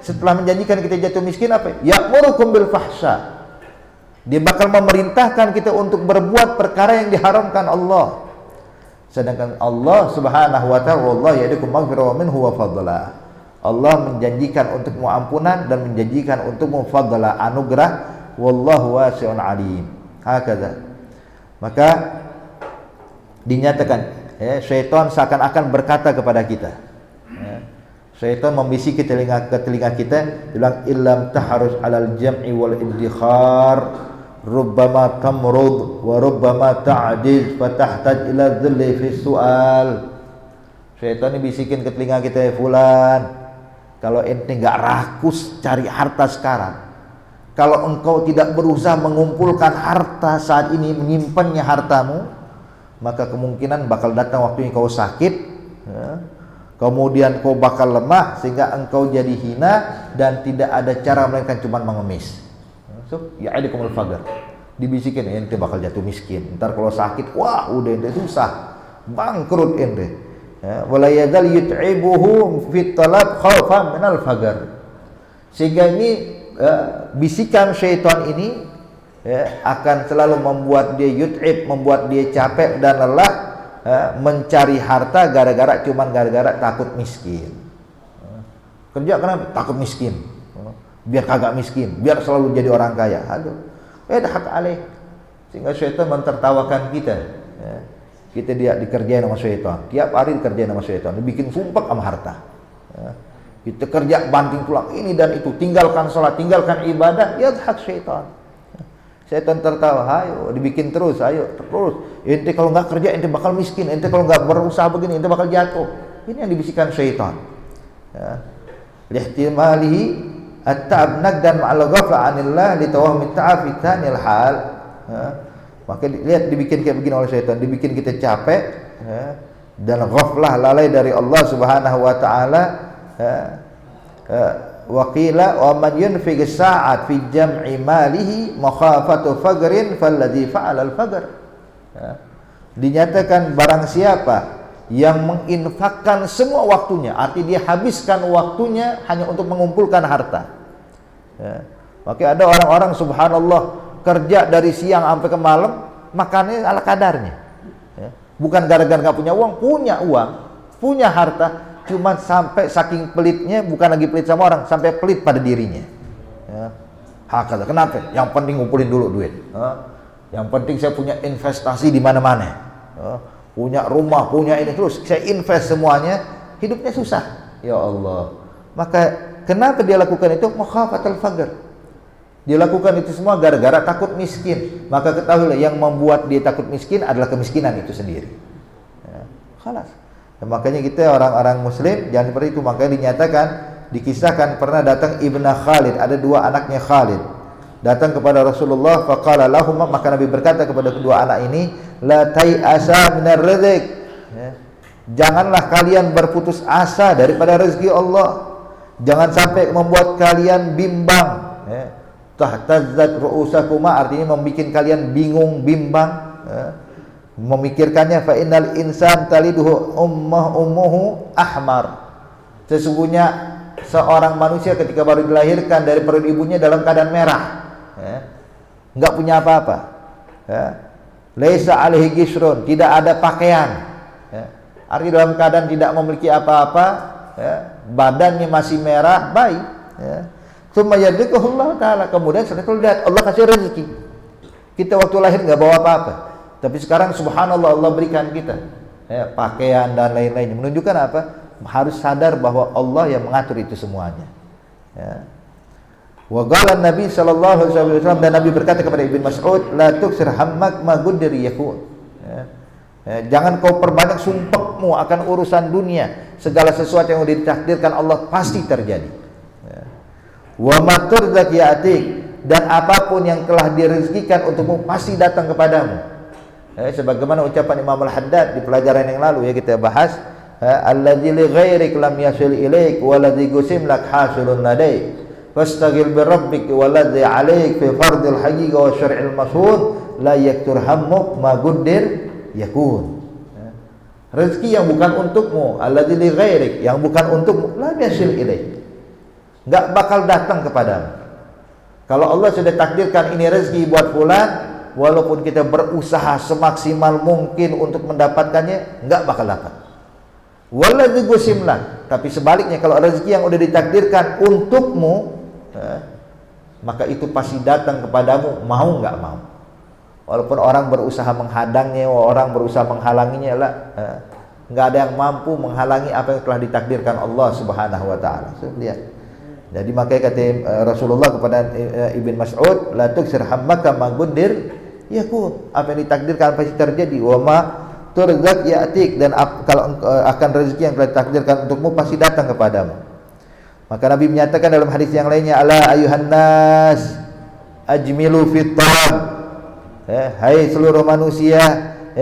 setelah menjanjikan kita jatuh miskin apa? Ya'murukum bil fahsya. Dia bakal memerintahkan kita untuk berbuat perkara yang diharamkan Allah. Sedangkan Allah Subhanahu wa ta'ala, wallahu ya'idukum maghfirah wa minhu wa fadla. Allah menjanjikan untukmu ampunan dan menjanjikan untukmu fadla, anugerah. Wallahu wasi'un alim. Hakadha. Maka dinyatakan, syaitan seakan-akan berkata kepada kita. Syaitan membisiki ke telinga kita, bilang illam taharus alal jam'i wal iddikhar rubbama tamrud wa rubbama ta'jiz fatahtaj ila dhilli fi su'al. Syaitan ini bisikin ke telinga kita, fulan, kalau ente enggak rakus cari harta sekarang, kalau engkau tidak berusaha mengumpulkan harta saat ini, menyimpannya hartamu, maka kemungkinan bakal datang waktunya kau sakit, kemudian kau bakal lemah sehingga engkau jadi hina dan tidak ada cara melainkan cuma mengemis. Ya'idukumul faqr. Dibisikin ente bakal jatuh miskin. Ntar kalau sakit, wah udah ente susah, bangkrut ente. Wala yadzal yut'ibuhu fit talab khaufan minal faqr. Sehingga ini bisikan syaitan ini akan selalu membuat dia yut'ib, membuat dia capek dan lelah mencari harta gara-gara takut miskin. Kerja kenapa? Takut miskin. Biar kagak miskin, biar selalu jadi orang kaya. Aduh, hak alaih. Sehingga syaitan mentertawakan kita. Kita dia dikerjain sama syaitan. Tiap hari dikerjain sama syaitan, dibikin sumpah sama harta. Kita kerja banting tulang ini dan itu, tinggalkan sholat, tinggalkan ibadah, ya hak syaitan. Syaitan tertawa, ayo dibikin terus, ayo terus. Ente kalau nggak kerja ente bakal miskin, ente kalau nggak berusaha begini ente bakal jatuh. Ini yang dibisikkan syaitan. Lihtimalihi at-ta'ab naqdan ma'al ghafla 'anillah li tawahmi ta'ab fi thanil hal. Maka lihat dibikin kayak begini oleh syaitan, dibikin kita capek dan ghaflah, lalai dari Allah Subhanahu wa taala. Wa qila wa man yunfiq sa'at fi jam'i malihi makhafatu faqrin falladhi fa'ala al-faqr. Dinyatakan barang siapa yang menginfakkan semua waktunya, arti dia habiskan waktunya hanya untuk mengumpulkan harta. Maka ada orang-orang subhanallah kerja dari siang sampai ke malam, makannya ala kadarnya. Bukan gara-gara nggak punya uang, punya harta, cuma sampai saking pelitnya, bukan lagi pelit sama orang, sampai pelit pada dirinya. Hakata. Kenapa? Yang penting ngumpulin dulu duit. Yang penting saya punya investasi di mana-mana. Punya rumah, punya ini, terus saya invest semuanya, hidupnya susah. Ya Allah. Maka kenapa dia lakukan itu? Makhafatul faqr. Dia lakukan itu semua gara-gara takut miskin. Maka ketahuilah yang membuat dia takut miskin adalah kemiskinan itu sendiri. Khalas. Makanya kita orang-orang muslim jangan seperti itu. Makanya dinyatakan, dikisahkan pernah datang Ibnu Khalid, ada dua anaknya Khalid, datang kepada Rasulullah, faqala lahum, maka Nabi berkata kepada kedua anak ini, la tai'asa minar rizq. Janganlah kalian berputus asa daripada rezeki Allah. Jangan sampai membuat kalian bimbang. Tahtazzat ru'usakuma, artinya membuat kalian bingung, bimbang. Memikirkannya, fa innal insan taliduhu ummuhu ahmar. Sesungguhnya seorang manusia ketika baru dilahirkan dari perut ibunya dalam keadaan merah, enggak punya apa-apa. Laisa alaihi gisrun, tidak ada pakaian. Artinya dalam keadaan tidak memiliki apa-apa, badannya masih merah, baik. Tsumma yadhikuhullah taala, kemudian setelah lihat Allah kasih rezeki. Kita waktu lahir enggak bawa apa-apa. Tapi sekarang subhanallah Allah berikan kita pakaian dan lain-lainnya. Menunjukkan apa? Harus sadar bahwa Allah yang mengatur itu semuanya. Wa qala Nabi sallallahu alaihi wasallam, dan Nabi berkata kepada Ibnu Mas'ud, la tuksir hammak ma qaddir yakun. Jangan kau perbanyak sumpahmu akan urusan dunia. Segala sesuatu yang sudah ditakdirkan Allah pasti terjadi. Wa ma turzaq ya'tik, dan apapun yang telah direzekikan untukmu pasti datang kepadamu. Sebagaimana ucapan Imam Al-Haddad di pelajaran yang lalu ya kita bahas, alladzi li ghairik lam yasil ilaik waladzi gusim lak hasilun ladai fastaghil bi rabbik waladzi alaik fi fardil haqiqa wa syar'il mashhur la yaktur hammuk ma qaddir yakun. Rezeki yang bukan untukmu, alladzi li ghairik, yang bukan untukmu, lam yasil ilaik. nggak bakal datang kepadamu. Kalau Allah sudah takdirkan ini rezeki buat fulan, walaupun kita berusaha semaksimal mungkin untuk mendapatkannya, nggak bakal dapat. Waladzi gusimlah. Tapi sebaliknya, kalau rezeki yang udah ditakdirkan untukmu, maka itu pasti datang kepadamu, mau nggak mau. Walaupun orang berusaha menghadangnya, orang berusaha menghalanginya, lah, nggak ada yang mampu menghalangi apa yang telah ditakdirkan Allah Subhanahu wa taala. Lihat. Jadi makanya kata Rasulullah kepada Ibn Mas'ud, la tuksir hammaka ma qaddir yakun. Apa yang ditakdirkan pasti terjadi. Wa ma turzaq ya'tik, dan kalau akan rezeki yang telah ditakdirkan untukmu pasti datang kepadamu. Maka Nabi menyatakan dalam hadis yang lainnya, ala ayuhan nas ajmilu fit talab. Hai seluruh manusia,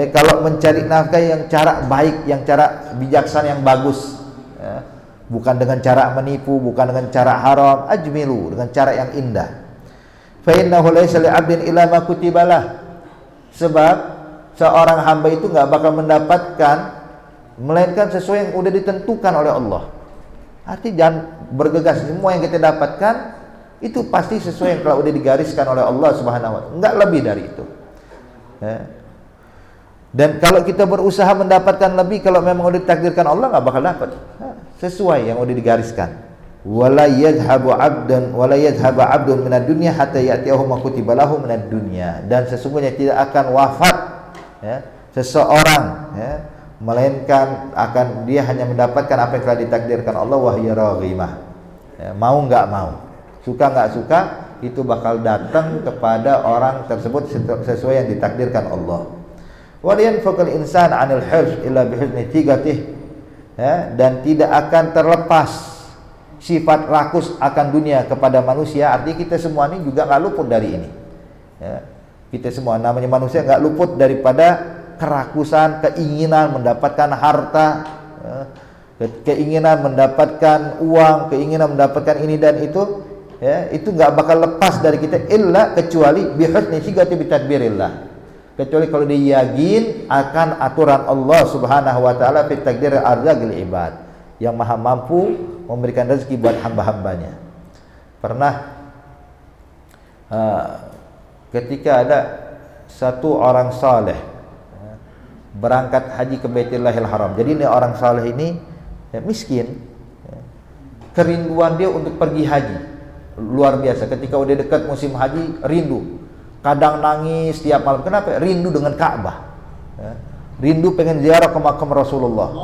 kalau mencari nafkah yang cara baik, yang cara bijaksana, yang bagus, bukan dengan cara menipu, bukan dengan cara haram, ajmilu, dengan cara yang indah. Fa innahu laysa li'abdin illa ma kutibalah. Sebab seorang hamba itu enggak bakal mendapatkan melainkan sesuai yang sudah ditentukan oleh Allah. Artinya jangan bergegas, semua yang kita dapatkan itu pasti sesuai yang telah sudah digariskan oleh Allah Subhanahu wa taala, enggak lebih dari itu. Dan kalau kita berusaha mendapatkan lebih, kalau memang sudah ditakdirkan Allah, enggak bakal dapat. Sesuai yang sudah digariskan. Wala yadhhabu 'abdun minad dunya hatta ya'tiyahu ma kutiba lahu minad dunya. Dan sesungguhnya tidak akan wafat seseorang, melainkan akan dia hanya mendapatkan apa yang telah ditakdirkan Allah, wahya raghimah. Mau enggak mau, suka enggak suka, itu bakal datang kepada orang tersebut sesuai yang ditakdirkan Allah. Wa yanfaqul insan 'anil hirs illa bihusni tigatih. Dan tidak akan terlepas sifat rakus akan dunia kepada manusia. Artinya kita semua ini juga nggak luput dari ini. Kita semua namanya manusia nggak luput daripada kerakusan, keinginan mendapatkan harta, keinginan mendapatkan uang, keinginan mendapatkan ini dan itu. Itu nggak bakal lepas dari kita, illa kecuali bihusni sigati bitadbirillah. Kecuali kalau dia yakin akan aturan Allah Subhanahu wa taala fi takdir arzaqil ibad, yang maha mampu memberikan rezeki buat hamba-hambanya. Pernah ketika ada satu orang saleh berangkat haji ke Baitullahil Haram. Jadi ini orang saleh ini miskin, kerinduan dia untuk pergi haji luar biasa. Ketika udah dekat musim haji, rindu. Kadang nangis tiap malam. Kenapa? Rindu dengan Ka'bah. Rindu pengen ziarah ke makam Rasulullah.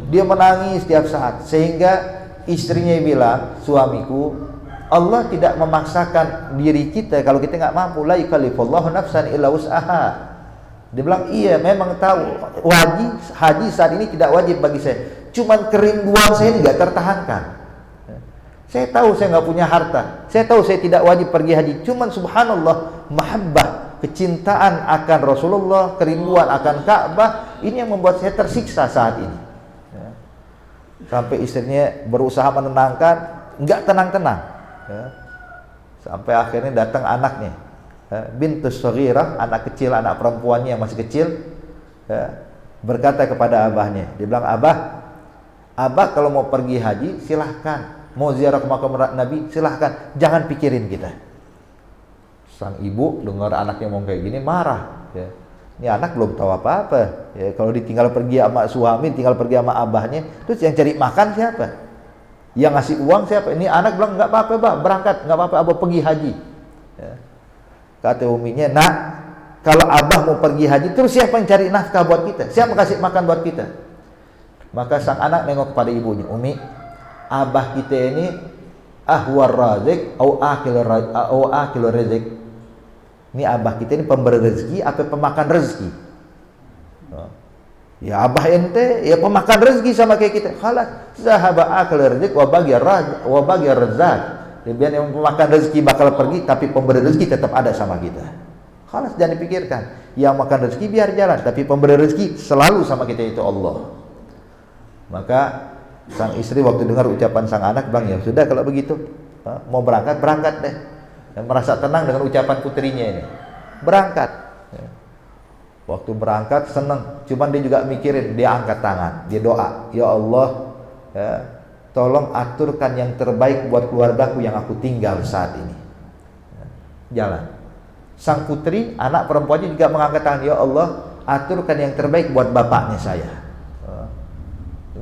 Dia menangis tiap saat. Sehingga istrinya bilang, suamiku, Allah tidak memaksakan diri kita kalau kita nggak mampu. La yukallifullahu nafsan illa wus'aha. Dia bilang, iya memang tahu wajib haji saat ini tidak wajib bagi saya. Cuman kerinduan saya ini nggak tertahankan. Saya tahu saya nggak punya harta, saya tahu saya tidak wajib pergi haji. Cuman subhanallah, mahabbah, kecintaan akan Rasulullah, kerinduan akan Ka'bah, ini yang membuat saya tersiksa saat ini. Sampai istrinya berusaha menenangkan, nggak tenang-tenang. Sampai akhirnya datang anaknya, bintus shaghirah, anak kecil, anak perempuannya yang masih kecil, berkata kepada abahnya, dia bilang, abah kalau mau pergi haji silahkan. Mau ziarah ke makam Nabi silahkan, jangan pikirin kita. Sang ibu dengar anaknya mau kayak gini marah. Ini anak belum tahu apa-apa. Kalau ditinggal pergi sama suami, tinggal pergi sama abahnya, terus yang cari makan siapa? Yang ngasih uang siapa? Ini anak bilang nggak apa-apa, bah, berangkat, nggak apa-apa, abah pergi haji. Kata uminya, nak, kalau abah mau pergi haji, terus siapa yang cari nafkah buat kita? Siapa kasih makan buat kita? Maka sang anak nengok kepada ibunya, Umi, abah kita ini ahwar razik au akil razik. Ini abah kita ini pemberi rezeki atau pemakan rezeki? Ya abah ente ya pemakan rezeki sama kayak kita. Khalas, zahaba akil razik wa bagi razzaq. Biar yang pemakan rezeki bakal pergi, tapi pemberi rezeki tetap ada sama kita. Khalas, jangan dipikirkan. Yang makan rezeki biar jalan, tapi pemberi rezeki selalu sama kita, itu Allah. Maka sang istri waktu dengar ucapan sang anak bilang, ya sudah kalau begitu, mau berangkat deh. Dan merasa tenang dengan ucapan putrinya ini, berangkat. Waktu berangkat senang, cuman dia juga mikirin, dia angkat tangan, dia doa, ya Allah, tolong aturkan yang terbaik buat keluargaku yang aku tinggal saat ini. Jalan. Sang putri, anak perempuannya juga mengangkat tangan, ya Allah, aturkan yang terbaik buat bapaknya saya.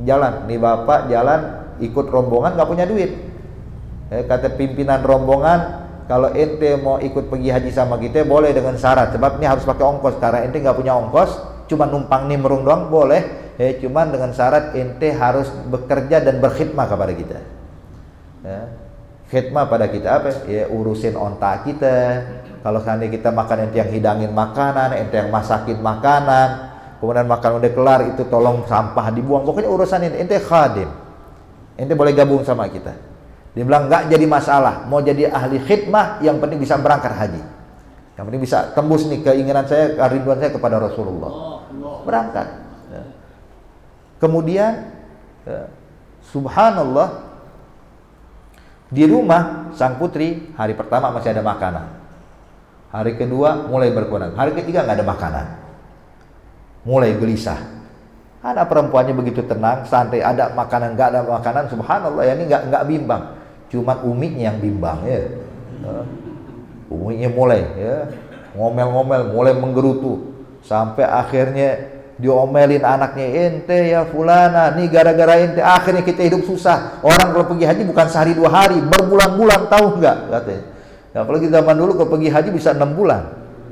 Jalan, nih bapak jalan ikut rombongan, nggak punya duit. Kata pimpinan rombongan, kalau ente mau ikut pergi haji sama kita boleh dengan syarat, sebab ini harus pakai ongkos. Karena ente nggak punya ongkos, cuma numpang nimrung doang boleh. Cuman dengan syarat ente harus bekerja dan berkhidmah kepada kita. Khidmah pada kita apa? Ya urusin onta kita. Kalau seandainya kita makan, ente yang hidangin makanan, ente yang masakin makanan. Kemudian makan udah kelar, itu tolong sampah dibuang. Pokoknya urusan ente khadim. Ente boleh gabung sama kita. Dia bilang nggak jadi masalah. Mau jadi ahli khidmah, yang penting bisa berangkat haji. Yang penting bisa tembus nih keinginan saya, kerinduan saya kepada Rasulullah. Berangkat. Kemudian, subhanallah, di rumah sang putri hari pertama masih ada makanan. Hari kedua mulai berkurang. Hari ketiga nggak ada makanan. Mulai gelisah. Anak perempuannya begitu tenang, santai, ada makanan, nggak ada makanan, subhanallah, ya ini nggak bimbang. Cuma uminya yang bimbang ya. Uminya mulai ya ngomel-ngomel, mulai menggerutu, sampai akhirnya diomelin anaknya, ente ya fulana, nih gara-gara ente akhirnya kita hidup susah. Orang kalau pergi haji bukan sehari 2 hari, berbulan-bulan, tahu nggak katanya. Ya, apalagi zaman dulu kalau pergi haji bisa 6 bulan.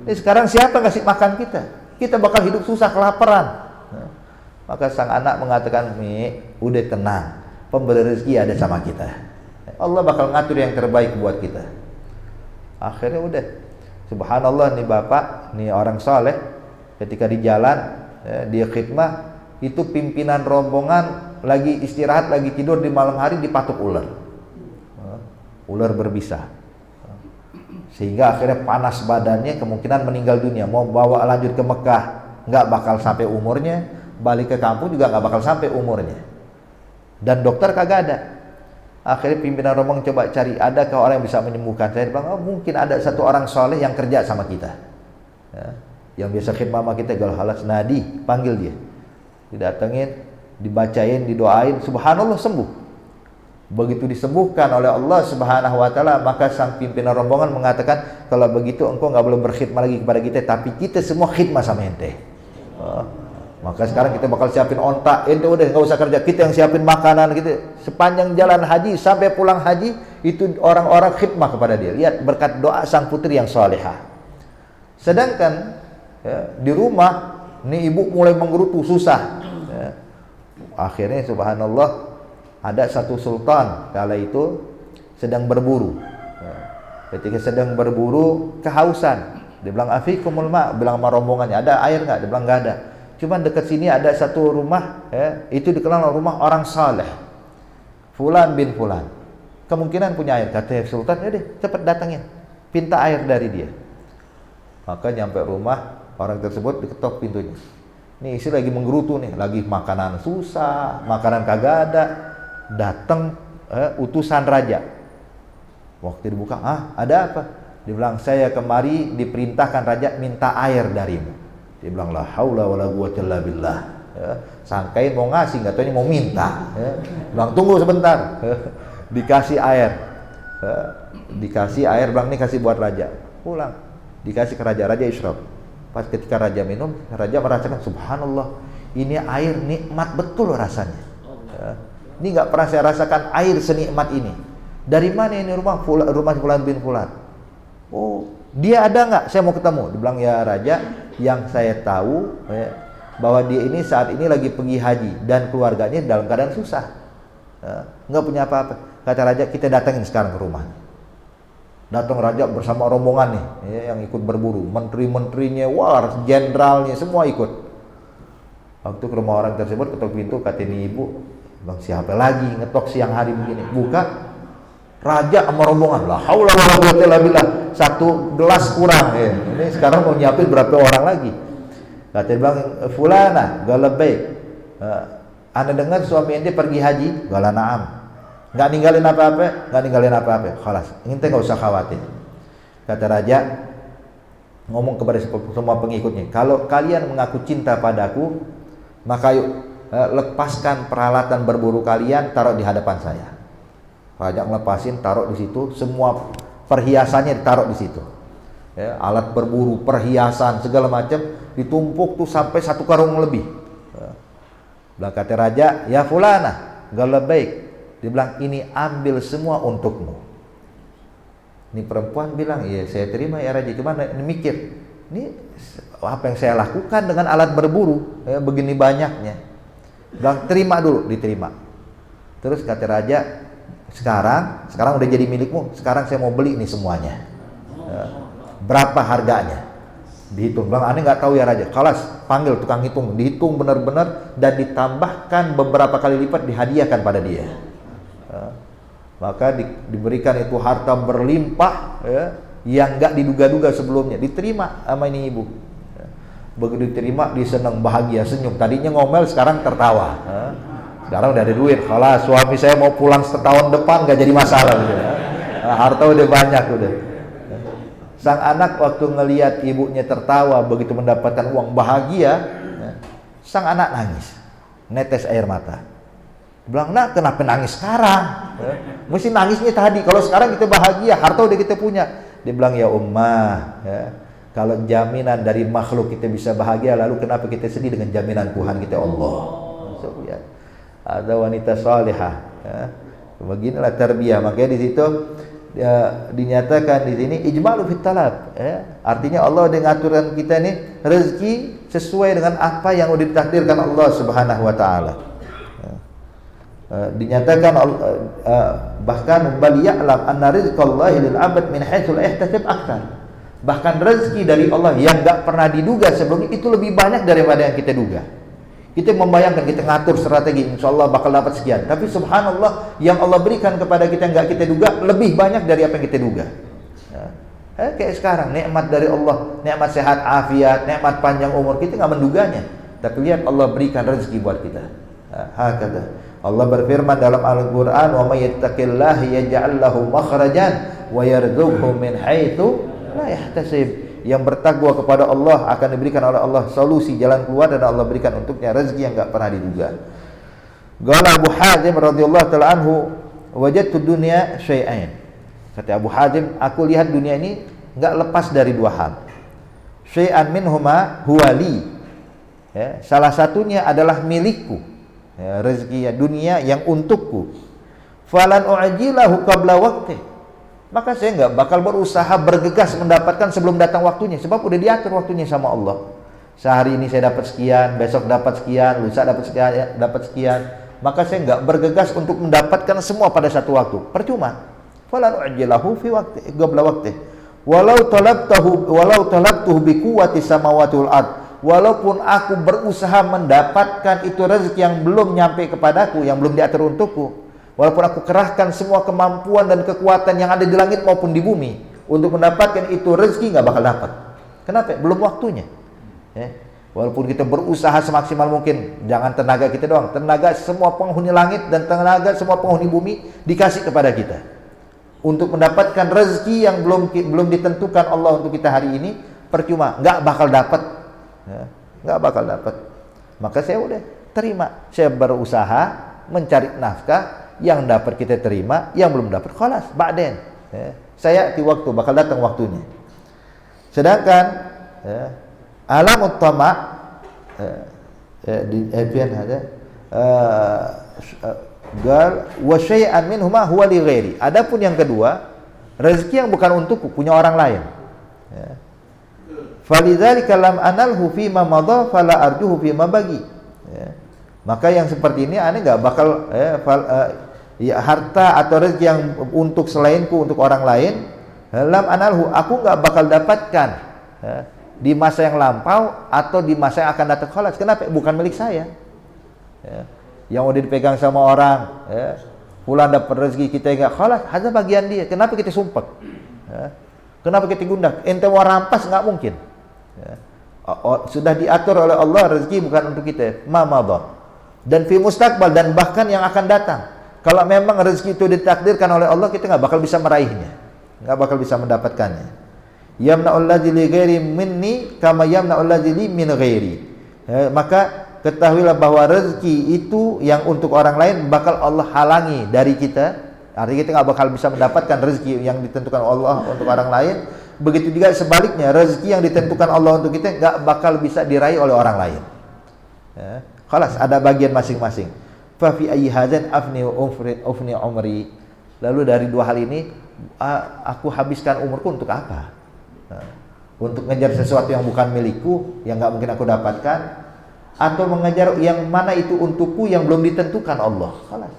Ini sekarang siapa ngasih makan kita? Kita bakal hidup susah, kelaparan. Nah, maka sang anak mengatakan, Mi, udah tenang, pemberi rezeki ada sama kita. Allah bakal ngatur yang terbaik buat kita. Akhirnya udah, subhanallah, nih bapak, nih orang soleh, ketika di jalan, dia khidmah, itu pimpinan rombongan lagi istirahat, lagi tidur di malam hari, dipatuk ular. Ular berbisa. Sehingga akhirnya panas badannya, kemungkinan meninggal dunia. Mau bawa lanjut ke Mekah, nggak bakal sampai umurnya. Balik ke kampung juga nggak bakal sampai umurnya. Dan dokter kagak ada. Akhirnya pimpinan rombongan coba cari, adakah orang yang bisa menyembuhkan. Saya bilang, oh, mungkin ada satu orang soleh yang kerja sama kita, yang biasa khidmah sama kita. Gal halas nadi, panggil dia, didatengin, dibacain, didoain, subhanallah sembuh. Begitu disembuhkan oleh Allah Subhanahu wa taala, maka sang pimpinan rombongan mengatakan, kalau begitu engkau nggak boleh berkhidmah lagi kepada kita, tapi kita semua khidmah sama ente. Maka sekarang kita bakal siapin onta, ente udah nggak usah kerja, kita yang siapin makanan gitu. Sepanjang jalan haji sampai pulang haji, itu orang-orang khidmah kepada dia. Lihat berkat doa sang putri yang salihah. Sedangkan di rumah, nih ibu mulai menggerutu, susah. Akhirnya subhanallah, ada satu sultan kala itu sedang berburu. Ketika sedang berburu, kehausan. Dia bilang, afikumul ma', bilang sama rombongannya, ada air nggak? Dia bilang nggak ada. Cuma dekat sini ada satu rumah, itu dikenal rumah orang saleh, Fulan bin Fulan. Kemungkinan punya air. Kata sultan, ya deh, cepat datangin, pinta air dari dia. Maka nyampe rumah, orang tersebut diketok pintunya. Nih istri lagi menggerutu nih, lagi makanan susah, makanan kagak ada. Datang utusan raja. Waktu dibuka, ada apa? Dia bilang, saya kemari diperintahkan raja minta air darimu. Dia bilang, la haula wala quwwata illa billah. Sangkain mau ngasih, nggak taunya mau minta. Bilang, tunggu sebentar. Dikasih air. Dikasih air, bilang, ini kasih buat raja. Pulang, dikasih ke raja, raja isyrab. Pas ketika raja minum, raja merasakan, subhanallah, ini air nikmat betul rasanya. Ini nggak pernah saya rasakan air senikmat ini. Dari mana ini rumah Fulan bin Fulan? Oh, dia ada nggak? Saya mau ketemu. Dia bilang, ya raja, yang saya tahu bahwa dia ini saat ini lagi pergi haji dan keluarganya dalam keadaan susah, nggak punya apa-apa. Kata raja, kita datangin sekarang ke rumah. Datang raja bersama rombongan nih, yang ikut berburu, menteri-menterinya, wah, jenderalnya semua ikut. Waktu ke rumah orang tersebut, ketok pintu, kata ini ibu, bang, siapa lagi ngetok siang hari begini? Buka, raja sama rombongan. La haula wala quwwata illa billah. 1 gelas kurang. Ini sekarang mau nyiapin berapa orang lagi? Kata bang, fulana galabay. Anda dengar suami ente pergi haji? Gala na'am. Nggak ninggalin apa-apa. Khalas, ente nggak usah khawatir. Kata raja, ngomong kepada semua pengikutnya, kalau kalian mengaku cinta padaku, maka yuk lepaskan peralatan berburu kalian, taruh di hadapan saya. Raja ngelepasin, taruh di situ, semua perhiasannya ditaruh di situ. Ya, alat berburu, perhiasan, segala macam ditumpuk tuh sampai 1 karung lebih. Bilang kata raja, ya fulana, gala baik. Dia bilang, ini ambil semua untukmu. Ini perempuan bilang, iya saya terima ya raja. Cuma ini mikir, ini apa yang saya lakukan dengan alat berburu, ya, begini banyaknya. Bilang, terima dulu, diterima. Terus kata raja, sekarang udah jadi milikmu, sekarang saya mau beli ini semuanya. Ya, berapa harganya? Dihitung. Bilang, aneh nggak tahu ya raja. Kalas, panggil tukang hitung, dihitung benar-benar dan ditambahkan beberapa kali lipat, dihadiahkan pada dia. Maka diberikan itu harta berlimpah, ya, yang nggak diduga-duga sebelumnya. Diterima sama ini ibu. Begitu diterima, dia senang, bahagia, senyum. Tadinya ngomel, sekarang tertawa. Sekarang udah ada duit. Kalau suami saya mau pulang setahun depan nggak jadi masalah. Gitu. Harta udah banyak udah. Sang anak waktu ngelihat ibunya tertawa, begitu mendapatkan uang bahagia, sang anak nangis, netes air mata. Bilang, nak kenapa nangis sekarang? Mesti nangisnya tadi. Kalau sekarang kita bahagia, harta udah kita punya. Dia bilang, ya ummah, ya, kalau jaminan dari makhluk kita bisa bahagia, lalu kenapa kita sedih dengan jaminan Tuhan kita Allah? So, ya. Ada wanita salihah, ya. Beginilah tarbiyah. Makanya di situ ya, dinyatakan di sini ijmalu fit talab, ya. Artinya Allah udah ngaturkan kita nih rezeki sesuai dengan apa yang udah ditakdirkan Allah Subhanahu wa taala. Dinyatakan bahkan bal ya'lam anna rizqallahi lil 'abd min haitsu la yahtasib akthar. Bahkan rezeki dari Allah yang enggak pernah diduga sebelumnya itu lebih banyak daripada yang kita duga. Kita membayangkan, kita ngatur strategi, insyaallah bakal dapat sekian. Tapi subhanallah, yang Allah berikan kepada kita enggak kita duga lebih banyak dari apa yang kita duga. Kayak sekarang, nikmat dari Allah, nikmat sehat afiat, nikmat panjang umur, kita enggak menduganya. Tapi lihat Allah berikan rezeki buat kita. Hakada. Allah berfirman dalam Al-Qur'an, "Wa may yattaqillaha yaj'al lahu makhrajan wa yarzuqhu min haitsu la yahtasib." Yang bertakwa kepada Allah akan diberikan oleh Allah solusi jalan keluar, dan Allah berikan untuknya rezeki yang enggak pernah diduga. Qala Abu Hazim radhiyallahu ta'ala anhu, "Wajadtu dunya syai'ain." Kata Abu Hazim, aku lihat dunia ini enggak lepas dari 2 hal. Syai'an minhuma huwa li. Ya, salah satunya adalah milikku. Ya, rezeki dunia yang untukku. Falan u'jilahu qabla waqti. Maka saya enggak bakal berusaha bergegas mendapatkan sebelum datang waktunya, sebab udah diatur waktunya sama Allah. Sehari ini saya dapat sekian, besok dapat sekian, lusa dapat sekian, ya, dapat sekian. Maka saya enggak bergegas untuk mendapatkan semua pada satu waktu. Percuma. Falan u'jilahu fi waqti qabla waqti. Walau talabtuhu bi quwwati samawati wal ard. Walaupun aku berusaha mendapatkan itu rezeki yang belum nyampe kepadaku, yang belum diatur untukku, walaupun aku kerahkan semua kemampuan dan kekuatan yang ada di langit maupun di bumi untuk mendapatkan itu rezeki, nggak bakal dapat. Kenapa? Belum waktunya. Walaupun kita berusaha semaksimal mungkin, jangan tenaga kita doang, tenaga semua penghuni langit dan tenaga semua penghuni bumi dikasih kepada kita untuk mendapatkan rezeki yang belum ditentukan Allah untuk kita hari ini, percuma, nggak bakal dapat. Nggak bakal dapat. Maka saya udah terima, saya berusaha mencari nafkah, yang dapat kita terima, yang belum dapat khalas ba'den. Saya di waktu bakal datang waktunya. Sedangkan alamut tama di Evian ada gal wa syai'an minhuma huwa li ghairi. Adapun yang kedua, rezeki yang bukan untukku, punya orang lain. Falidzalika lam analhu fi ma madha fala arjuhu fi ma bagi. Maka yang seperti ini aneh enggak bakal harta atau rezeki yang untuk selainku, untuk orang lain, lam analhu, aku enggak bakal dapatkan di masa yang lampau atau di masa yang akan datang. Khalas. Kenapa? Bukan milik saya. Yang udah dipegang sama orang, pulang dapat rezeki kita enggak, khalas, hanya bagian dia. Kenapa kita sumpah? Kenapa kita gundah? Ente mau rampas enggak mungkin. Sudah diatur oleh Allah, rezeki bukan untuk kita. Ma madha. Dan fi mustaqbal, dan bahkan yang akan datang. Kalau memang rezeki itu ditakdirkan oleh Allah, kita enggak bakal bisa meraihnya, enggak bakal bisa mendapatkannya. Yamna'ul ladzi li ghairi minni kama yamna'ul ladzi li min ghairi. Maka ketahuilah bahwa rezeki itu yang untuk orang lain bakal Allah halangi dari kita. Artinya kita nggak bakal bisa mendapatkan rezeki yang ditentukan Allah untuk orang lain. Begitu juga sebaliknya, rezeki yang ditentukan Allah untuk kita nggak bakal bisa diraih oleh orang lain. Ya. Khalas, ada bagian masing-masing. Fa fi ayyi hadzan afni umri. Lalu dari dua hal ini aku habiskan umurku untuk apa? Nah, untuk mengejar sesuatu yang bukan milikku, yang nggak mungkin aku dapatkan, atau mengejar yang mana itu untukku yang belum ditentukan Allah. Khalas.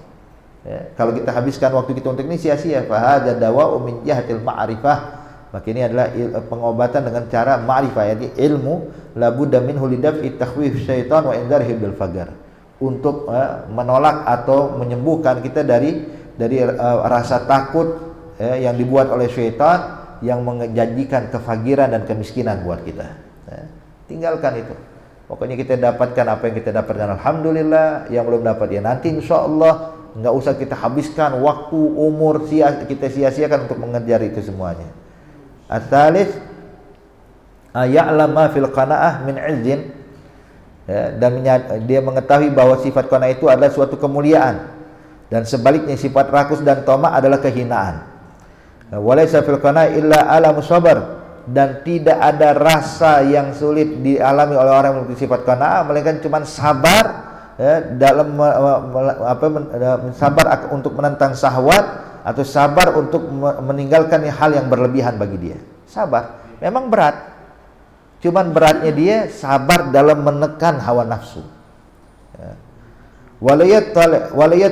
Ya, kalau kita habiskan waktu kita untuk ini sia-sia. Fa hadza dawa'u min jahatil ma'rifah. Maka ini adalah pengobatan dengan cara ma'rifah, yaitu ilmu la budda minhu lidaf'i takhwif syaitan wa indarhi bil fagar. Untuk menolak atau menyembuhkan kita dari rasa takut yang dibuat oleh syaitan yang menjanjikan kefagiran dan kemiskinan buat kita. Tinggalkan itu. Pokoknya kita dapatkan apa yang kita dapatkan, alhamdulillah. Yang belum dapat ya nanti insyaallah. Enggak usah kita habiskan waktu, umur kita sia-siakan untuk mengejar itu semuanya. Ats-tsalits ya'lam ma fil qanaah min 'izzin, dan dia mengetahui bahwa sifat qanaah itu adalah suatu kemuliaan, dan sebaliknya sifat rakus dan tamak adalah kehinaan. Walaysa fil qanaah illa alam sabar, dan tidak ada rasa yang sulit dialami oleh orang yang memiliki sifat qanaah melainkan cuma sabar dalam sabar untuk menentang syahwat, atau sabar untuk meninggalkan hal yang berlebihan bagi dia. Sabar memang berat, cuman beratnya dia sabar dalam menekan hawa nafsu. Walayat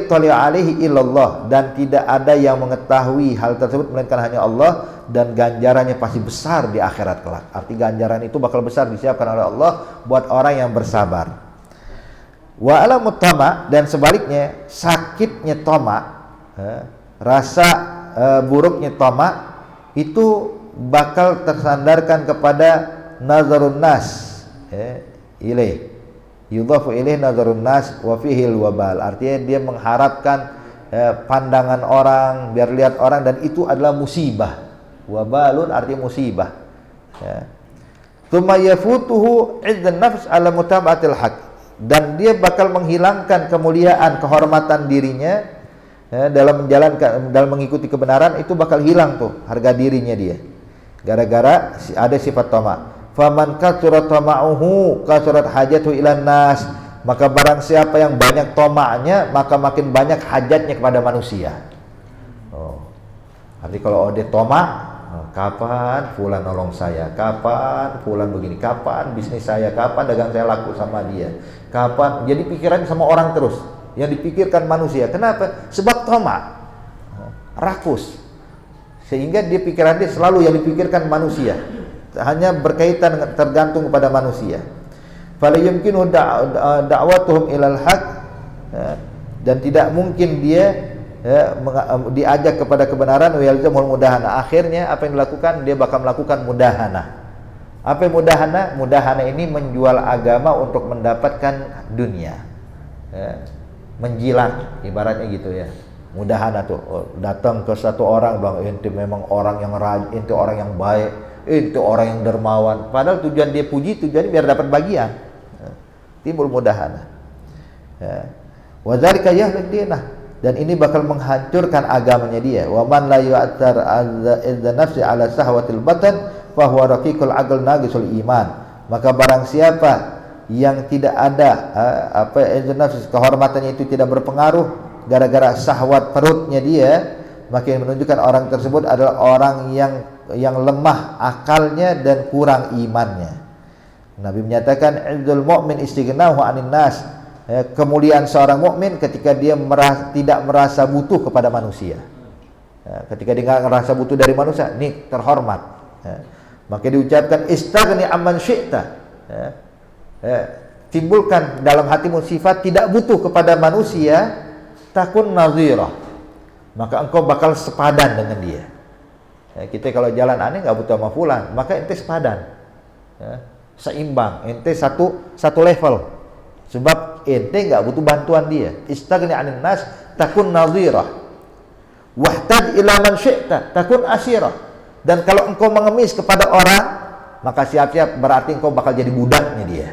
tali alaihi illallah, dan tidak ada yang mengetahui hal tersebut melainkan hanya Allah, dan ganjarannya pasti besar di akhirat kelak. Arti ganjaran itu bakal besar disiapkan oleh Allah buat orang yang bersabar. Wa alamut tama, dan sebaliknya sakitnya tama, rasa buruknya tama itu bakal tersandarkan kepada nazarun nas ilaih, yudhafu ilaih nazarun nas wa fihi al-wabal. Artinya dia mengharapkan pandangan orang, biar lihat orang, dan itu adalah musibah. Wabalun artinya musibah. Tsumma yafutuhu izzan nafs ala mutaba'atil haq, dan dia bakal menghilangkan kemuliaan, kehormatan dirinya dalam menjalankan, dalam mengikuti kebenaran. Itu bakal hilang tuh harga dirinya dia, gara-gara ada sifat tamak. Faman katsurat tama'uhu katsurat hajatuhu ilan nas, maka barang siapa yang banyak tamaknya, maka makin banyak hajatnya kepada manusia. Arti kalau dia tamak, kapan fulan nolong saya, kapan fulan begini, kapan bisnis saya, kapan dagang saya laku sama dia, kapan. Jadi pikiran sama orang terus, yang dipikirkan manusia. Kenapa? Sebab tamak, rakus, sehingga dia pikiran dia selalu yang dipikirkan manusia, hanya berkaitan tergantung kepada manusia. Fala yumkinu da'watuhum ilal haq, dan tidak mungkin dia diajak kepada kebenaran. Wa yalzamul mudahana, akhirnya apa yang dilakukan? Dia bakal melakukan mudahana. Apa yang mudahana? Mudahana ini menjual agama untuk mendapatkan dunia, menjilat, ibaratnya gitu ya. Mudahana tuh, datang ke satu orang bilang ente memang orang yang rajin, ente orang yang baik, ente orang yang dermawan, padahal tujuan dia puji, tujuannya biar dapat bagian. Timbul mudahana. Wa dzalika yahlud dinah, dan ini bakal menghancurkan agamanya dia. Wa man la yu'athar azza nafsi ala sahwatil batan fa huwa raqiqul aql naqisul iman. Maka barang siapa yang tidak ada nafs, kehormatannya itu tidak berpengaruh gara-gara syahwat perutnya dia, maka yang menunjukkan orang tersebut adalah orang yang lemah akalnya dan kurang imannya. Nabi menyatakan izzul mu'min istighnahu 'anil nas, kemuliaan seorang mukmin ketika dia tidak merasa butuh kepada manusia. Ketika dia nggak merasa butuh dari manusia, ini terhormat. Maka diucapkan istaghni amman syi'ta. Timbulkan dalam hatimu sifat tidak butuh kepada manusia, takun nazirah, maka engkau bakal sepadan dengan dia. Kita kalau jalan aneh nggak butuh sama fulan, maka ente sepadan, seimbang, ente satu level. Sebab ente nggak butuh bantuan dia. Istaghni 'anil nas takun nazirah, wahtaj ila man syi'ta takun asirah. Dan kalau engkau mengemis kepada orang, maka siap-siap berarti engkau bakal jadi budaknya dia.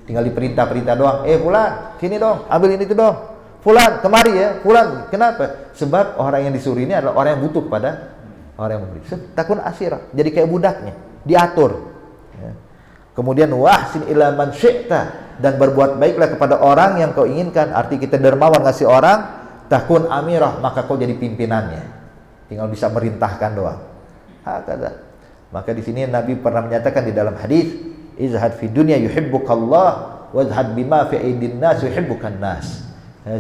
tinggal diperintah-perintah doang. Fulan, sini dong, ambil ini itu dong. Fulan, kemari ya. Fulan, kenapa? Sebab orang yang disuruh ini adalah orang yang butuh kepada orang yang memberi. Takun asyirah, jadi kayak budaknya, diatur. Ya. Kemudian wahsin ila man syi'ta, dan berbuat baiklah kepada orang yang kau inginkan. Arti kita dermawan ngasih orang, takun amirah, maka kau jadi pimpinannya. Tinggal bisa merintahkan doang. Hakada. Maka di sini Nabi pernah menyatakan di dalam hadis, izhad fi dunya yuhibbukallah wazhad bima fi aidin nas yuhibbukan nas.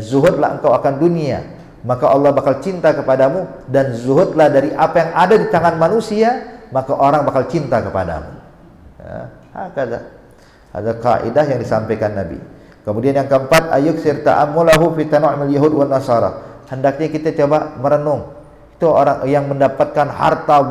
Zuhudlah engkau akan dunia, maka Allah bakal cinta kepadamu, dan zuhudlah dari apa yang ada di tangan manusia, maka orang bakal cinta kepadamu. Hakada. Ada kaidah yang disampaikan Nabi. Kemudian yang keempat, ayuksir ta'ammulahu fi tanu'mil yahud wan nasara. Hendaknya kita coba merenung. Itu orang yang mendapatkan harta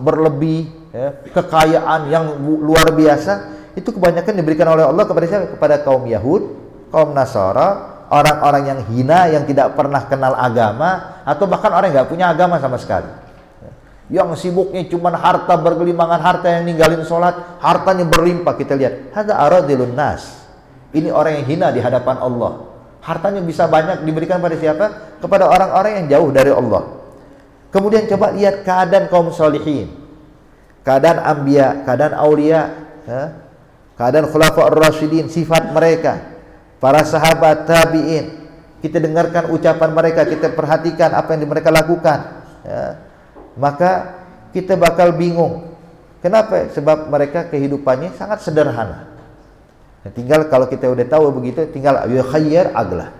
berlebih, ya, kekayaan yang luar biasa, itu kebanyakan diberikan oleh Allah kepada siapa? Kepada kaum Yahud, kaum Nasara, orang-orang yang hina, yang tidak pernah kenal agama, atau bahkan orang yang nggak punya agama sama sekali. Yang sibuknya cuma harta, bergelimangan harta, yang ninggalin sholat, hartanya berlimpah. Kita lihat, hadza aradilun nas. Ini orang yang hina di hadapan Allah. Hartanya bisa banyak diberikan pada siapa? Kepada orang-orang yang jauh dari Allah. Kemudian coba lihat keadaan kaum solihin, keadaan anbiya, keadaan aulia, keadaan khulafaur rasyidin, sifat mereka, para sahabat tabi'in. Kita dengarkan ucapan mereka, kita perhatikan apa yang mereka lakukan, ya. Maka kita bakal bingung. Kenapa? Sebab mereka kehidupannya sangat sederhana. Ya, tinggal kalau kita udah tahu begitu, tinggal ayo khayyar aglah.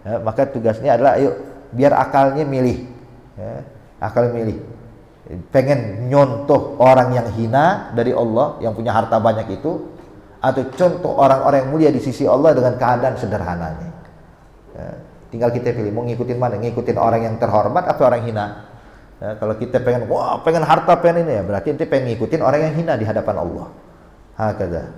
Ya, maka tugasnya adalah ayo biar akalnya milih. Ya. Akal milih, pengen nyontoh orang yang hina dari Allah, yang punya harta banyak itu, atau contoh orang-orang yang mulia di sisi Allah dengan keadaan sederhananya. Ya, tinggal kita pilih mau ngikutin mana, ngikutin orang yang terhormat atau orang hina. Ya, kalau kita pengen, wah pengen harta, pengen ini, ya berarti kita pengen ngikutin orang yang hina di hadapan Allah. Hakada.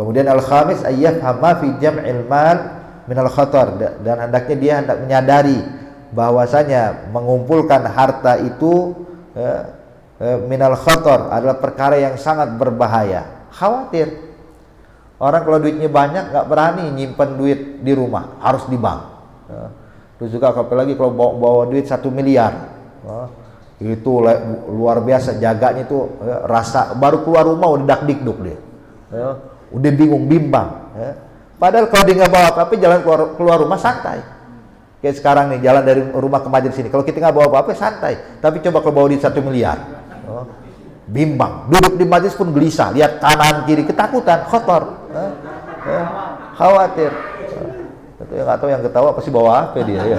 Kemudian al-khamis ayyafhama fi jam'il mal min al-khatar, dan hendaknya dia hendak menyadari bahwasanya mengumpulkan harta itu minal khatar adalah perkara yang sangat berbahaya. Khawatir orang kalau duitnya banyak nggak berani nyimpen duit di rumah, harus di bank. Terus juga apalagi kalau bawa duit 1 miliar, itu luar biasa jaganya itu, rasa baru keluar rumah udah dak-dikduk dia, udah bingung bimbang. Padahal kalau dia nggak bawa apa-apa, jalan keluar rumah santai. Kayak sekarang nih, jalan dari rumah ke majelis sini, kalau kita nggak bawa apa-apa santai, tapi coba kalau bawa duit 1 miliar, bimbang, duduk di majelis pun gelisah, lihat kanan kiri ketakutan, kotor, khawatir. Itu yang nggak tahu yang ketawa pasti bawa apa dia ya.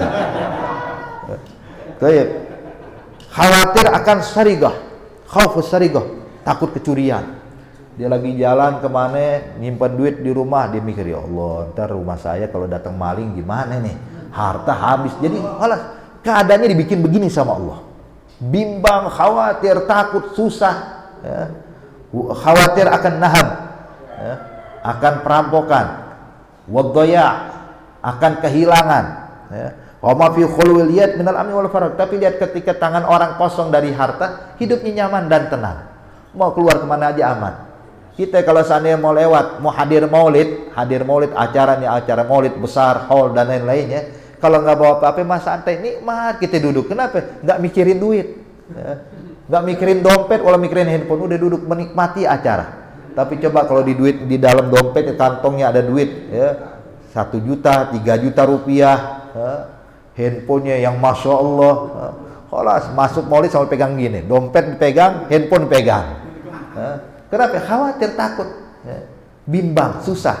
Khawatir akan sarigah, khaufus sarigah, takut kecurian. Dia lagi jalan kemana, nyimpan duit di rumah, dia mikir, ya Allah, ntar rumah saya kalau datang maling gimana nih? Harta habis. Jadi alas, keadaannya dibikin begini sama Allah. Bimbang, khawatir, takut, susah, ya. Khawatir akan nahab, ya. Akan perampokan, wadhaya, akan kehilangan, ya. Wa ma fi khulwil yad minal amni wal farag. Tapi lihat ketika tangan orang kosong dari harta, hidupnya nyaman dan tenang. Mau keluar kemana aja aman. Kita kalau seandainya mau lewat, mau hadir maulid acaranya acara maulid besar, hall dan lain-lainnya, kalau nggak bawa apa-apa mah santai, nikmat kita duduk. Kenapa? Nggak mikirin duit, ya. Nggak mikirin dompet, kalau mikirin handphone, udah duduk menikmati acara. Tapi coba kalau di dalam dompet, di kantongnya ada duit, ya, 1 juta, 3 juta rupiah, ya. Handphonenya yang masya Allah, ya. Masuk maulid sampai pegang gini, dompet dipegang, handphone dipegang, ya. Kenapa? Khawatir, takut, ya. Bimbang, susah,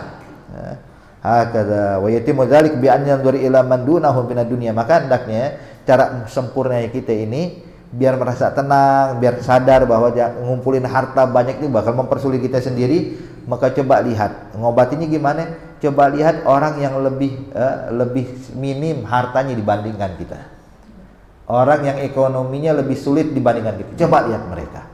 ya. Hakadha wa yatimu dzalik bi an yanzur ila man dunahu minad dunya. Maka hendaknya cara sempurnanya kita ini biar merasa tenang, biar sadar bahwa ngumpulin harta banyak itu bakal mempersulit kita sendiri. Maka coba lihat ngobatinya gimana. Coba lihat orang yang lebih minim hartanya dibandingkan kita, orang yang ekonominya lebih sulit dibandingkan kita. Coba lihat mereka.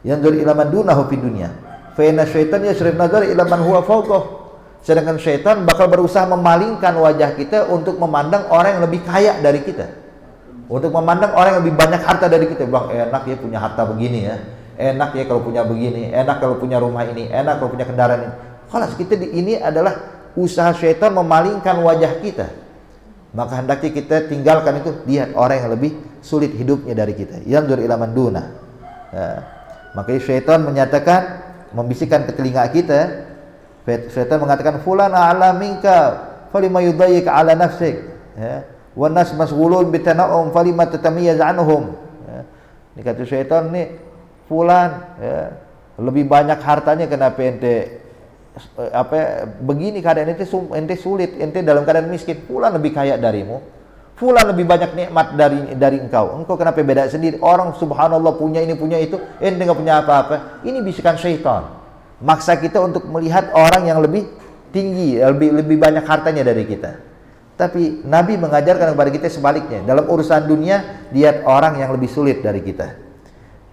Yanzur ila man dunahu fid dunya fa inna syaitan yasrif nazar ila man huwa fawqah. Sedangkan syaitan bakal berusaha memalingkan wajah kita untuk memandang orang yang lebih kaya dari kita, untuk memandang orang yang lebih banyak harta dari kita. Bang, enak ya punya harta begini ya, enak ya kalau punya begini, enak kalau punya rumah ini, enak kalau punya kendaraan ini. Khalas, ini adalah usaha syaitan memalingkan wajah kita. Maka hendaknya kita tinggalkan itu, lihat orang yang lebih sulit hidupnya dari kita. Yanzur ila man duna. Makanya syaitan menyatakan, membisikkan ke telinga kita, syaitan mengatakan fulan a'la minka falima yudayyik ala nafsik, wan nas masghulun bitana'um falima tatamiyaz anhum. Ini kata syaitan nih, fulan lebih banyak hartanya, kenapa ente begini keadaan ente sulit, ente dalam keadaan miskin. Fulan lebih kaya darimu, fulan lebih banyak nikmat dari engkau kenapa beda sendiri? Orang subhanallah punya ini punya itu, ente nggak punya apa-apa. Ini bisikan syaitan, maksa kita untuk melihat orang yang lebih tinggi, lebih banyak hartanya dari kita. Tapi Nabi mengajarkan kepada kita sebaliknya. Dalam urusan dunia, lihat orang yang lebih sulit dari kita.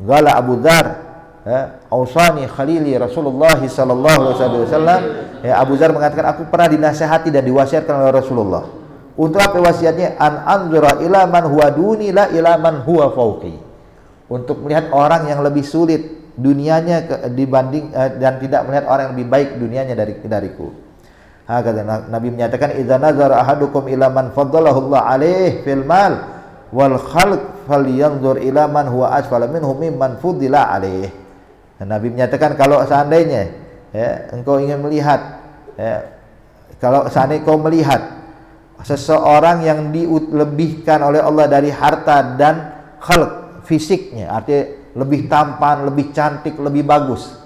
Qala Abu Dzar, ausani khalili Rasulullah sallallahu alaihi wasallam. Abu Dzar mengatakan, aku pernah dinasihati dan diwasiatkan oleh Rasulullah. Untuk apa wasiatnya? An anzura ila man huwa duni la ila man huwa fauqi. Untuk melihat orang yang lebih sulit dunianya dibanding dan tidak melihat orang yang lebih baik dunianya dariku. Kata Nabi menyatakan, idza nazara ahadukum ila man faddalahu Allah alaih fil mal wal khalq falyanzur ila man huwa asfala minhu mimman fuddila alaih. Nabi menyatakan, kalau seandainya engkau ingin melihat, kalau seandainya kau melihat seseorang yang dilebihkan oleh Allah dari harta dan khalq, fisiknya, artinya lebih tampan, lebih cantik, lebih bagus,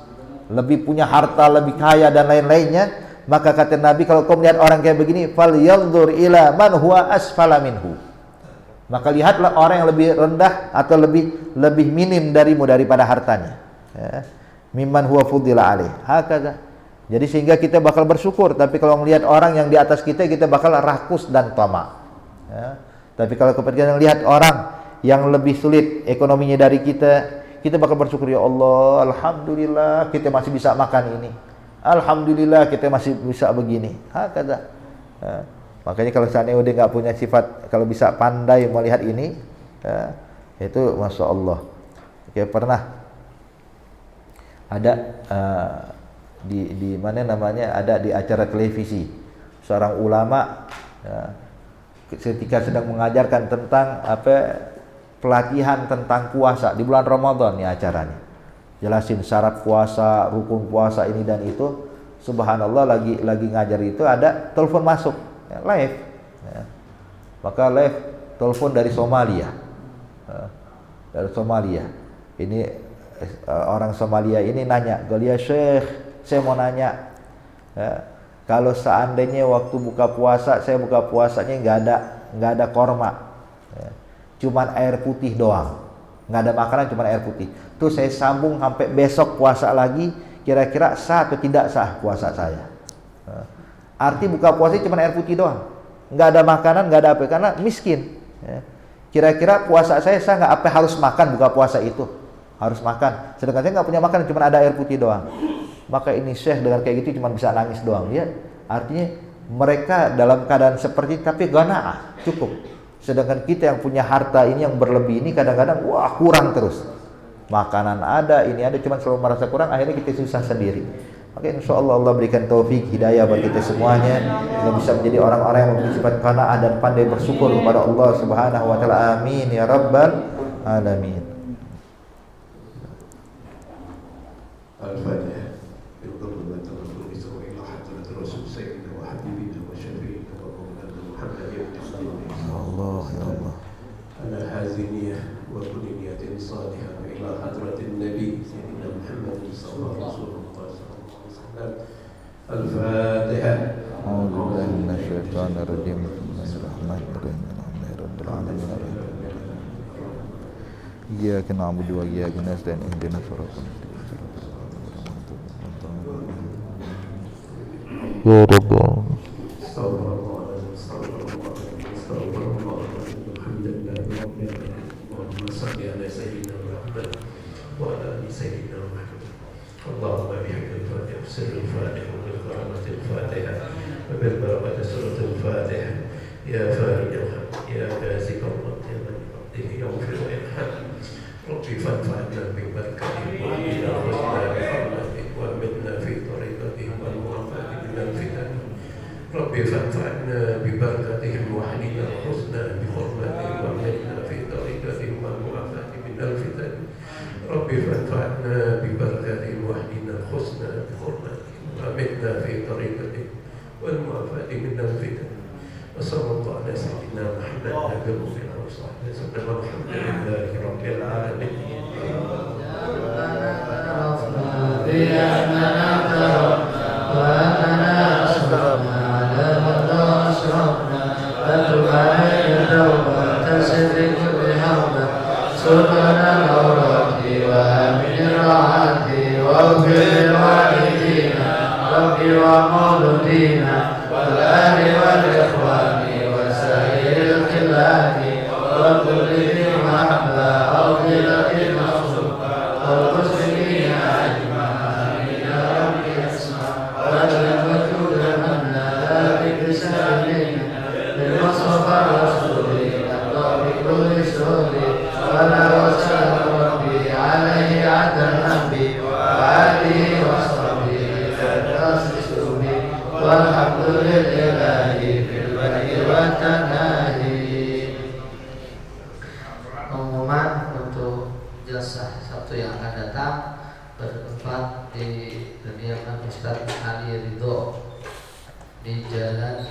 lebih punya harta, lebih kaya dan lain-lainnya, maka kata Nabi, kalau kau melihat orang kayak begini, falyanzur ila man huwa asfala minhu, maka lihatlah orang yang lebih rendah atau lebih minim darimu daripada hartanya. Mimman huwa fuddila alaih. Hakadha. Jadi sehingga kita bakal bersyukur. Tapi kalau melihat orang yang di atas kita bakal rakus dan tamak. Tapi kalau kita melihat orang yang lebih sulit ekonominya dari kita bakal bersyukur, ya Allah, alhamdulillah kita masih bisa makan ini, alhamdulillah kita masih bisa begini. Hakadha. Makanya kalau seandainya udah nggak punya sifat, kalau bisa pandai melihat ini, itu masya Allah. Kayak pernah ada di mana namanya, ada di acara televisi seorang ulama ketika sedang mengajarkan tentang pelatihan tentang puasa di bulan Ramadan nih acaranya. Jelasin syarat puasa, rukun puasa ini dan itu. Subhanallah, lagi ngajar itu ada telepon masuk live. Maka live telepon dari Somalia. Dari Somalia. Ini orang Somalia ini nanya, "Galia Syekh, saya mau nanya, kalau seandainya waktu buka puasa, saya buka puasanya nggak ada korma, cuman air putih doang, nggak ada makanan, cuman air putih. Terus saya sambung sampai besok puasa lagi, kira-kira sah atau tidak sah puasa saya?" Arti buka puasa cuman air putih doang, nggak ada makanan, nggak ada apa, karena miskin. Kira-kira puasa saya sah nggak? Apa harus makan buka puasa itu? Harus makan. Sedangkan saya nggak punya makanan, cuma ada air putih doang. Maka ini Syekh dengan kayak gitu cuma bisa nangis doang. Ya, artinya mereka dalam keadaan seperti itu, tapi qanaah, cukup. Sedangkan kita yang punya harta ini yang berlebih ini kadang-kadang wah kurang terus. Makanan ada, ini ada, cuma selalu merasa kurang, akhirnya kita susah sendiri. Maka insya Allah Allah berikan taufik hidayah bagi kita semuanya, yang bisa menjadi orang-orang yang memiliki sifat qanaah dan pandai bersyukur kepada Allah Subhanahu wa taala. Amin ya rabbal alamin. الفاتحة بالقلب والتوكل بسوء إلى حضرة رسول سيدنا وحبيبنا وشفيعنا ومولانا محمد بن عبد الله يا الله على هذه النية وكل نية صالحة إلى حضرة النبي سيدنا محمد صلى الله عليه وسلم. الفاتحة. أعوذ بالله من الشيطان الرجيم. بسم الله الرحمن الرحيم. الحمد لله رب العالمين. إياك نعبد وإياك نستعين اهدنا الصراط المستقيم. Ya Rabbal ومنا في طريقته والمعاملة ربي فانفعنا ببركتهم وحدنا الحسنى بحرمتهم وامنا في طريقتهم والمعافاة من الفتن ربي فانفعنا ببركتهم وحدنا الحسنى بحرمتهم وامنا في طريقتهم والمعافاة من الفتن وصلى الله على سيدنا محمد نبي الرسول وصحبه وسلم والحمد لله رب العالمين. بأننا اقتربنا وأننا أسرفنا على مدى أسرفنا فتب علينا توبة تسر كل حوبة سبحان العورات وآمن الراحات واغفر لوالدينا ربي ومولودينا والآل والإخوان وسائر الخلان وكل ذي محبة أو ذلة مخلوقة والمسلمين أجمعين يا رب اسمع واجعل وجود من لا بكسالنا بالمصطفى الرسول الله بكل سور ولا وسلم ربي عليه عدا النبي وآله وصحبه فتأسسوني والحمد لله في البدء والتناهي. Pengumuman untuk jasa Sabtu yang akan datang bertempat di kediaman Ustaz Ali Ridho di Jalan